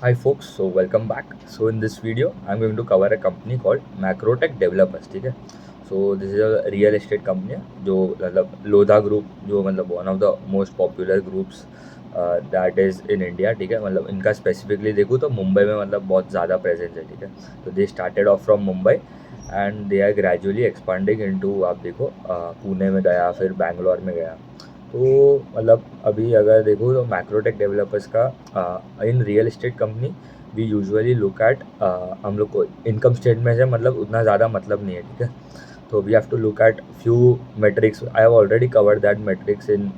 Hi folks, so welcome back. So in this video, I'm going to cover a company called Macrotech Developers. ठीक है. So this is a real estate company है जो मतलब Lodha group जो मतलब one of the most popular groups that is in India. ठीक है. मतलब इनका स्पेसिफिकली देखूँ तो मुंबई में मतलब बहुत ज़्यादा प्रेजेंस है. ठीक है. तो they started off from Mumbai and they are gradually expanding into आप देखो पुणे में गया, फिर बैंगलोर में गया. तो मतलब अभी अगर देखो तो मैक्रोटेक डेवलपर्स का in real estate company we usually look at हम लोग को इनकम स्टेटमेंट से मतलब उतना ज़्यादा मतलब नहीं है. ठीक है. तो we have to look at few metrics. I have already covered that metrics in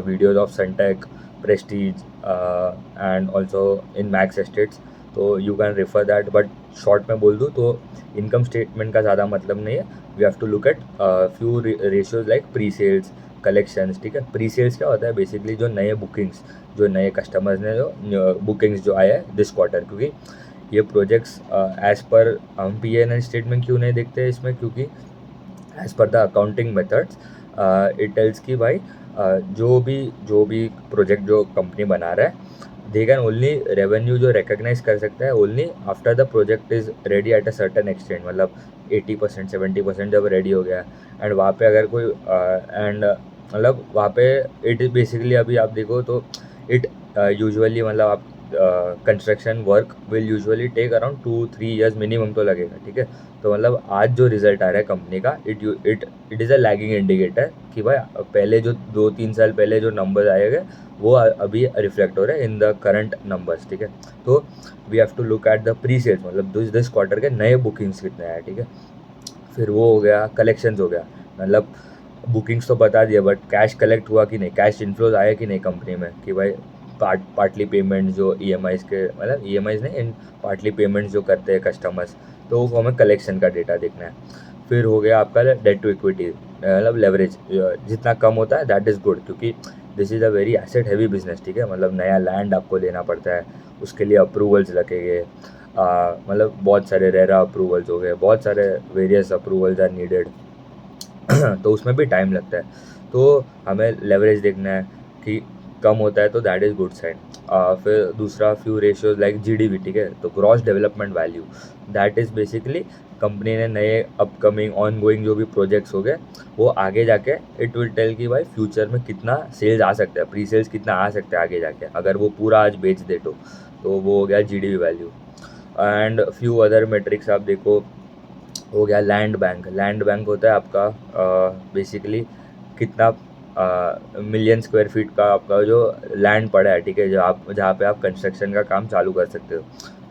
videos of Sunteck, Prestige and also in Max Estates. तो you can refer that, but short में बोल दूँ तो इनकम स्टेटमेंट का ज़्यादा मतलब नहीं है. We have to look at few ratios like pre sales, collections. ठीक है. प्री सेल्स क्या होता है? बेसिकली जो नए बुकिंग्स, जो नए कस्टमर्स ने जो बुकिंग्स जो आए हैं दिस क्वार्टर, क्योंकि ये प्रोजेक्ट्स एज पर हम P&L स्टेटमेंट क्यों नहीं देखते हैं इसमें, क्योंकि as per the accounting methods it tells कि भाई जो भी प्रोजेक्ट जो कंपनी बना रहा है दे कैन ओनली रेवेन्यू जो रिकग्नाइज कर सकता है only after the project is ready at a certain extent. मतलब 80% 70% जब रेडी हो गया एंड वहाँ पे अगर कोई एंड मतलब वहाँ पे इट इज़ बेसिकली अभी आप देखो तो इट यूजुअली मतलब आप construction work will usually take around 2-3 years minimum तो लगेगा. ठीक है. तो मतलब आज जो रिजल्ट आ रहा है कंपनी का it is a lagging indicator कि भाई पहले जो 2-3 साल पहले जो नंबर आए गए वो अभी रिफ्लेक्ट हो रहे हैं इन द करंट नंबर्स. ठीक है. तो we have to look at the pre sales, मतलब दिस क्वार्टर के नए बुकिंग्स कितने आए. ठीक है. फिर वो हो गया, कलेक्शंस हो गया. मतलब बुकिंग्स तो बता दिया, बट कैश कलेक्ट हुआ कि नहीं, कैश इन्फ्लोज आया कि नहीं कंपनी में, कि भाई पार्टली पेमेंट जो EMIs के मतलब EMIs नहीं, इन पार्टली पेमेंट्स जो करते हैं कस्टमर्स, तो वो हमें कलेक्शन का डेटा देखना है. फिर हो गया आपका डेट टू इक्विटी, मतलब लेवरेज जितना कम होता है दैट इज़ गुड, क्योंकि this is a very asset heavy business. ठीक है. मतलब नया लैंड आपको लेना पड़ता है, उसके लिए अप्रूवल्स लगेंगे. मतलब बहुत सारे रेरा अप्रूवल्स हो गए, बहुत सारे वेरियस अप्रूवल्स आर नीडेड. तो उसमें भी टाइम लगता है. तो हमें लेवरेज देखना है कि कम होता है तो दैट इज़ गुड साइन. फिर दूसरा फ्यू रेशियोज लाइक GDV. ठीक है. तो gross development value, that is basically company ने नए अपकमिंग ऑन गोइंग जो भी प्रोजेक्ट्स हो गए वो आगे जाके इट विल टेल कि भाई फ्यूचर में कितना सेल्स आ सकता है, प्री सेल्स कितना आ सकता है आगे जाके, अगर वो पूरा आज बेच दे तो वो हो गया GDV value. And few other matrix आप देखो. हो गया लैंड बैंक. लैंड बैंक होता है आपका बेसिकली कितना मिलियन स्क्वायर फीट का आपका जो लैंड पड़ा है. ठीक है. जहाँ पे आप कंस्ट्रक्शन का काम चालू कर सकते हो.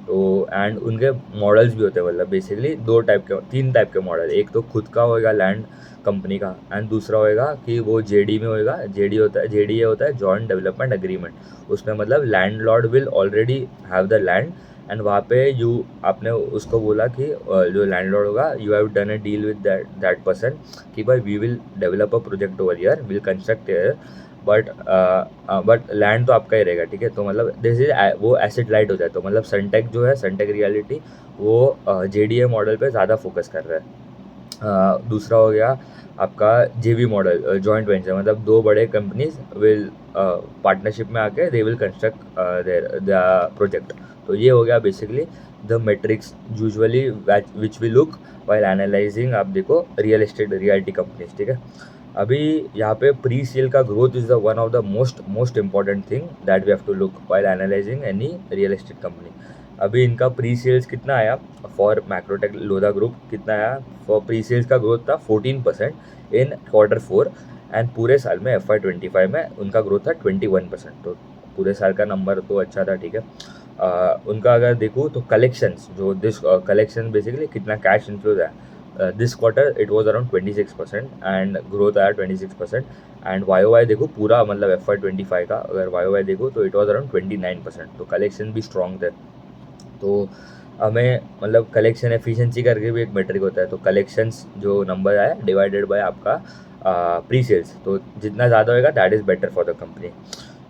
तो एंड उनके मॉडल्स भी होते हैं, मतलब बेसिकली 3 टाइप के मॉडल. एक तो खुद का होएगा लैंड कंपनी का, एंड दूसरा होएगा कि वो JD में होएगा. JD होता है जॉइंट डेवलपमेंट एग्रीमेंट. उसमें मतलब landlord will already have the land and वहाँ पे आपने उसको बोला कि जो लैंडलॉर्ड होगा you have done a deal with that person कि भाई we will develop a project over here, will construct here, but land तो आपका ही रहेगा. ठीक है. तो मतलब दिस इज वो एसेट लाइट हो जाए. तो मतलब सनटेक जो है, सनटेक रियलिटी, वो JDA मॉडल पे ज़्यादा फोकस कर रहा है. दूसरा हो गया आपका JV मॉडल, जॉइंट वेंचर. मतलब दो बड़े कंपनीज विल पार्टनरशिप में आके they will construct the project. तो ये हो गया basically the metrics usually which we look while analyzing आप देखो रियल एस्टेट रियलिटी कंपनीज. ठीक है. अभी यहाँ पे प्री सेल का growth is the one of the most important thing that we have to look while analyzing any real estate company. अभी इनका प्री सेल्स कितना आया फॉर मैक्रोटेक लोधा ग्रुप, कितना आया फॉर प्री सेल्स का ग्रोथ था 14% इन Q4 एंड पूरे साल में FY25 में उनका ग्रोथ था 21%. तो पूरे साल का नंबर तो अच्छा था. ठीक है. उनका अगर देखूँ तो कलेक्शंस जो दिस कलेक्शन बेसिकली कितना कैश इन्फ्लोज है this quarter it was around 26% and growth आया 26%. एंड YOY देखो पूरा मतलब FY25 का अगर YOY देखो तो इट वाज अराउंड 29%. तो कलेक्शन भी स्ट्रॉन्ग थे. तो हमें मतलब कलेक्शन एफिशिएंसी करके भी एक मेट्रिक होता है. तो कलेक्शंस जो नंबर आया डिवाइडेड बाय आपका प्री सेल्स, तो जितना ज़्यादा होएगा that is better for the company.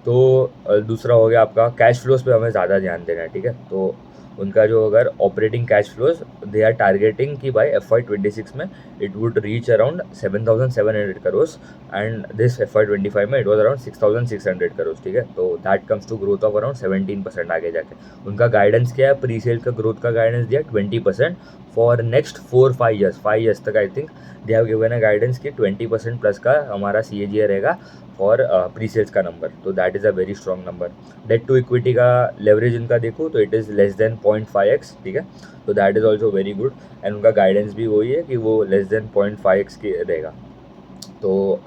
तो दूसरा हो गया आपका कैश फ्लोज पे हमें ज़्यादा ध्यान देना है. ठीक है. तो उनका जो अगर operating cash flows they are targeting कि भाई FY26 में it would reach around 7,700 crore and this FY25 में इट वॉज अराउंड 6,600 करोड़, ठीक है। तो that comes to growth of around 17% आगे जाके। उनका गाइडेंस क्या है, प्री सेल का ग्रोथ का गाइडेंस दिया 20% फॉर नेक्स्ट 4-5 ईयर्स, 5 ईयर्स तक I think they have given a guidance कि 20% प्लस का हमारा CAGR रहेगा फॉर प्री सेल्स का नंबर। तो that is a very strong number. Debt to equity का लेवरेज इनका देखो तो it is less than 0.5x, ठीक है। तो that is also very good and उनका गाइडेंस भी वही है कि वो लेस देन 0.5x की रहेगा। तो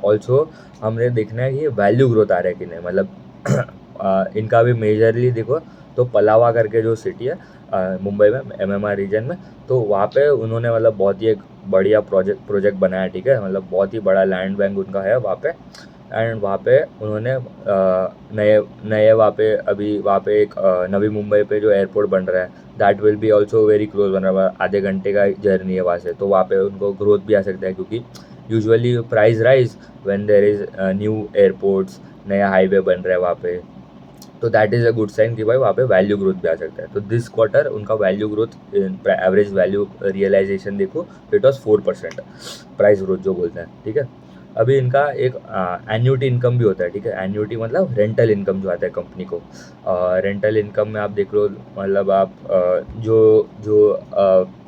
ऑल्सो हमने देखना है कि वैल्यू ग्रोथ आ रहा है कि नहीं, मतलब इनका भी मेजरली देखो तो पलावा करके जो सिटी है मुंबई में MMR रीजन में, तो वहाँ पे उन्होंने मतलब बहुत ही एक बढ़िया प्रोजेक्ट बनाया, ठीक है। मतलब बहुत ही बड़ा लैंड बैंक उनका है वहाँ पे एंड वहाँ पे उन्होंने नए नए वहाँ पे अभी वहाँ पे एक नवी मुंबई पे जो एयरपोर्ट बन रहा है that will be also very close बन रहा है, आधे घंटे का जर्नी है वहाँ से। तो वहाँ पे उनको ग्रोथ भी आ सकता है क्योंकि usually price rise when there is new airports, नया हाईवे बन रहा है वहाँ पे। तो that is a good sign कि भाई वहाँ पे वैल्यू ग्रोथ भी आ सकता है। तो दिस क्वार्टर उनका value growth average value realization देखो इट वॉज 4% प्राइस ग्रोथ जो बोलते हैं, ठीक है। अभी इनका एक एन्यूटी इनकम भी होता है, ठीक है। एन्यूटी मतलब रेंटल इनकम जो आता है कंपनी को। रेंटल इनकम में आप देख लो, मतलब आप जो जो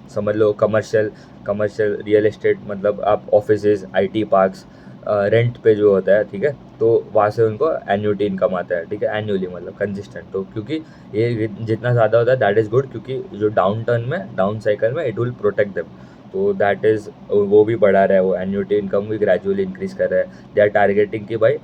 समझ लो कमर्शियल रियल एस्टेट, मतलब आप ऑफिसेज, IT पार्क्स रेंट पे जो होता है, ठीक है। तो वहाँ से उनको एन्यूटी इनकम आता है, ठीक है, एनुअली मतलब कंसिस्टेंट। तो क्योंकि ये जितना ज़्यादा होता है दैट इज़ गुड, क्योंकि जो डाउन साइकिल में इट विल प्रोटेक्ट देम। तो दैट इज़ वो भी बढ़ा रहा है, वो एन्यूटी इनकम भी ग्रेजुअली इंक्रीज कर रहा है। दे आर टारगेटिंग कि भाई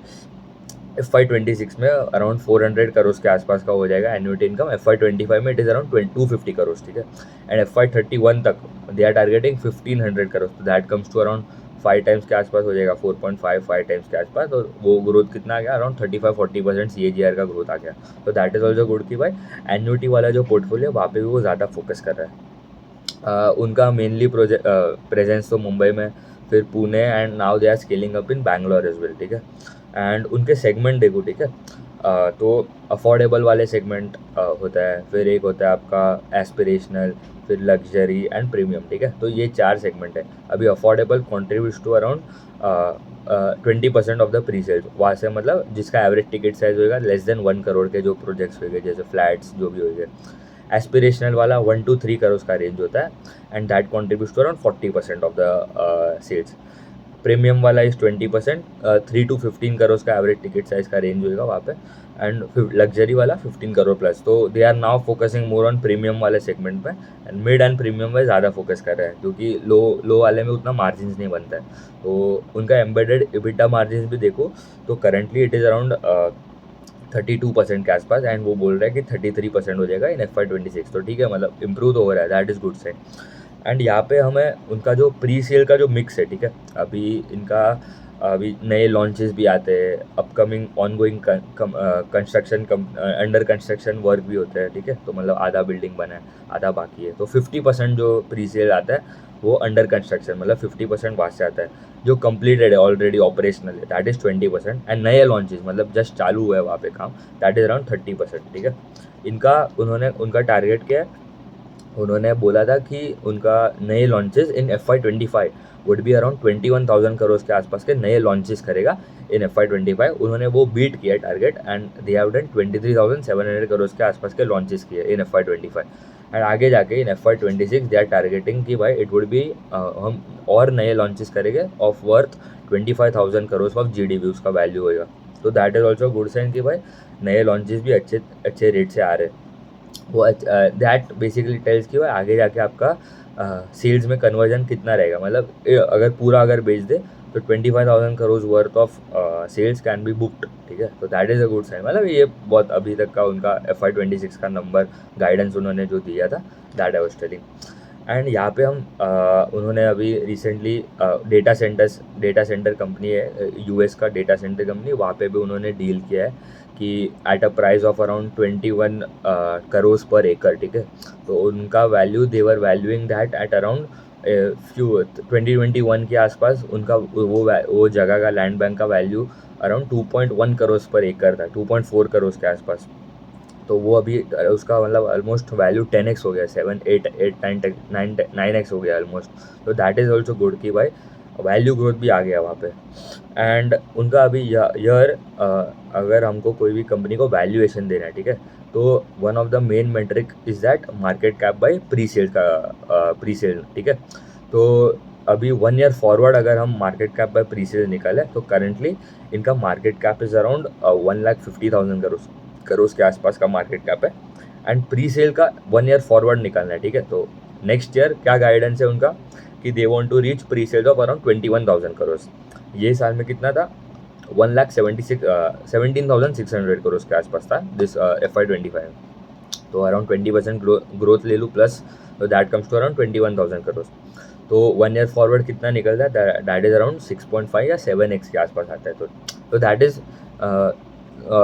FY26 में अराउंड 400 करोड़ के आसपास का हो जाएगा एन्यूटी इनकम। FY25 में इट इज़ अराउंड 250 करोड़, ठीक है। एंड FY31 तक दे आर टारगेटिंग 1500 करोड़। तो that comes to around 5 times के आसपास हो जाएगा, 4.55 टाइम्स के आसपास। और वो ग्रोथ कितना आ गया, अराउंड 35-40% CAGR का ग्रोथ आ गया। तो दैट इज़ ऑल्सो गुड कि भाई एन्यूटी वाला जो पोर्टफोलियो वहाँ पे भी वो ज़्यादा फोकस कर रहा है। उनका मेनली प्रेजेंस तो मुंबई में, फिर Pune and now they are scaling up in Bangalore as well, ठीक है। एंड उनके सेगमेंट देखो, ठीक है। तो अफोर्डेबल वाले सेगमेंट होता है, फिर एक होता है आपका एस्पिरेशनल, फिर लग्जरी एंड प्रीमियम, ठीक है। तो ये 4 सेगमेंट है। अभी affordable contributes to around 20% of the pre sales. वहाँ से मतलब जिसका एवरेज टिकट साइज होगा लेस देन 1 करोड़ के जो प्रोजेक्ट्स होंगे, जैसे फ्लैट्स जो भी होंगे। एस्पिरेशनल वाला 1 to 3 करोड़ का रेंज होता है and that contributes to around 40% of the sales. Premium वाला इज 20%, 3 to 15 करोड़ का एवरेज टिकट साइज का रेंज होगा वहाँ पे। एंड लग्जरी वाला 15 करोड़ प्लस। तो they are now focusing more on premium वाले सेगमेंट में एंड मिड एंड प्रीमियम में ज़्यादा फोकस कर रहे हैं, क्योंकि लो वाले में उतना मार्जिन नहीं बनता है। तो उनका एम्बेडेड EBITDA मार्जिन भी देखो तो करेंटली इट इज़ अराउंड 32% के आसपास एंड वो बोल रहा है कि 33% हो जाएगा इन FY26। तो ठीक है, मतलब इम्प्रूव तो हो रहा है, that is good sign. And यहाँ पे हमें उनका जो प्री सेल का जो मिक्स है, ठीक है। अभी इनका अभी नए लॉन्चेस भी आते हैं, upcoming ongoing construction under construction work भी होते हैं, ठीक है। तो मतलब आधा बिल्डिंग बना है, आधा बाकी है। तो 50% जो प्री सेल आता है वो अंडर कंस्ट्रक्शन, मतलब 50% वहाँ से आता है। जो कंप्लीटेड है, ऑलरेडी ऑपरेशनल है, दैट इज़ 20%। एंड नए लॉन्चेस मतलब जस्ट चालू हुआ है वहाँ पे काम, दैट इज़ अराउंड 30%, ठीक है। उनका टारगेट क्या है, उन्होंने बोला था कि उनका नए launches in FY25 would be around 21,000 crore के आसपास के नए लॉन्चेस करेगा इन FY25। उन्होंने वो बीट किया target and they have done 23,700 crore के आसपास के लॉन्चेस किए इन FY25। एंड आगे जाके इन FY26 दे आर टारगेटिंग कि भाई इट वुड बी हम और नए लॉन्चेस करेंगे of worth 25,000 crore of GDP उसका वैल्यू होगा। तो that is also good sign कि भाई नए लॉन्चेस भी अच्छे रेट से आ रहे हैं। वो दैट बेसिकली टेल्स कि भाई आगे जाके आपका सेल्स में कन्वर्जन कितना रहेगा। मतलब अगर बेच दे तो 25,000 crore worth of sales can be booked, ठीक है। तो that is a good sign. मतलब ये बहुत अभी तक का उनका FY26 का नंबर गाइडेंस उन्होंने जो दिया था, that I was telling. And यहाँ पे उन्होंने अभी रिसेंटली डेटा सेंटर कंपनी है, US का डेटा सेंटर कंपनी, वहाँ पे भी उन्होंने डील किया है कि at a price of around 21 crore per एकड़, ठीक है। तो उनका value they're valuing that at around 2021 के आसपास उनका वो जगह का लैंड बैंक का वैल्यू अराउंड 2.1 करोड़ पर एकड़ था, 2.4 करोड़ के आसपास। तो वो अभी उसका मतलब ऑलमोस्ट वैल्यू 10x हो गया, 9x हो गया ऑलमोस्ट। तो दैट इज़ ऑल्सो गुड कि भाई वैल्यू ग्रोथ भी आ गया वहाँ पे। एंड उनका अभी ईयर अगर हमको कोई भी कंपनी को वैल्यूएशन देना है, ठीक है, तो one of the main metric is that market cap by pre sale का प्री सेल, ठीक है। तो अभी 1 ईयर फॉरवर्ड अगर हम market cap by pre sale निकालें तो करेंटली इनका market cap is around 1,50,000 crore के आसपास का मार्केट कैप है। एंड प्री सेल का 1 ईयर फॉरवर्ड निकालना है, ठीक है। तो नेक्स्ट ईयर क्या गाइडेंस है उनका कि they want to reach pre sales of around 21,000 crore. ये साल में कितना था, 17,600 करोड़ के आसपास था दिस FY25। तो अराउंड 20% ग्रोथ ले लूँ प्लस, तो that comes to around 21,000 crore. तो 1 ईयर फॉरवर्ड कितना निकलता है, दैट इज़ अराउंड 6.5 या 7x के आसपास आता है। तो दैट इज़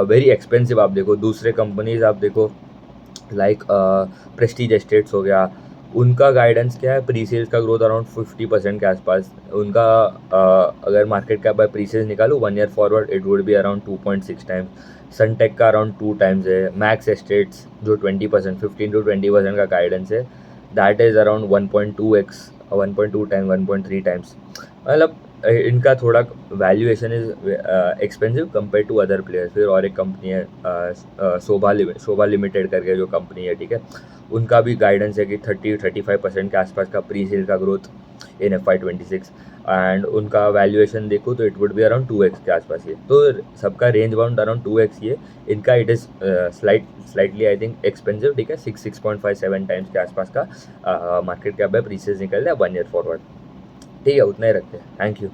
वेरी एक्सपेंसिव। आप देखो दूसरे कंपनीज, आप देखो लाइक प्रेस्टीज एस्टेट्स हो गया, उनका गाइडेंस क्या है, प्री सेल्स का ग्रोथ अराउंड 50% के आसपास। उनका अगर market cap by pre sales निकालो 1 year forward it would be around 2.6 times. Sunteck का अराउंड 2 टाइम्स है। मैक्स एस्टेट्स जो 20%, 15 to 20% का गाइडेंस है, that is around 1.2x, 1.2 time, 1.3 times. मतलब इनका थोड़ा valuation is expensive compare to other players. फिर और एक कंपनी है शोभा लिमिटेड करके जो कंपनी है, ठीक है, उनका भी गाइडेंस है कि 30-35% के आसपास का प्री सेल का ग्रोथ इन FY26। एंड उनका वैल्यूएशन देखो तो it would be around 2x के आसपास। ये तो सबका रेंज बाउंड अराउंड 2x ये। इनका it is slightly I think expensive, ठीक है, 6.57 टाइम्स के आसपास का मार्केट कैप है, प्री सेल्स निकल रहा है 1 ईयर फॉरवर्ड। ठीक है, उतना ही रखते हैं। Thank you.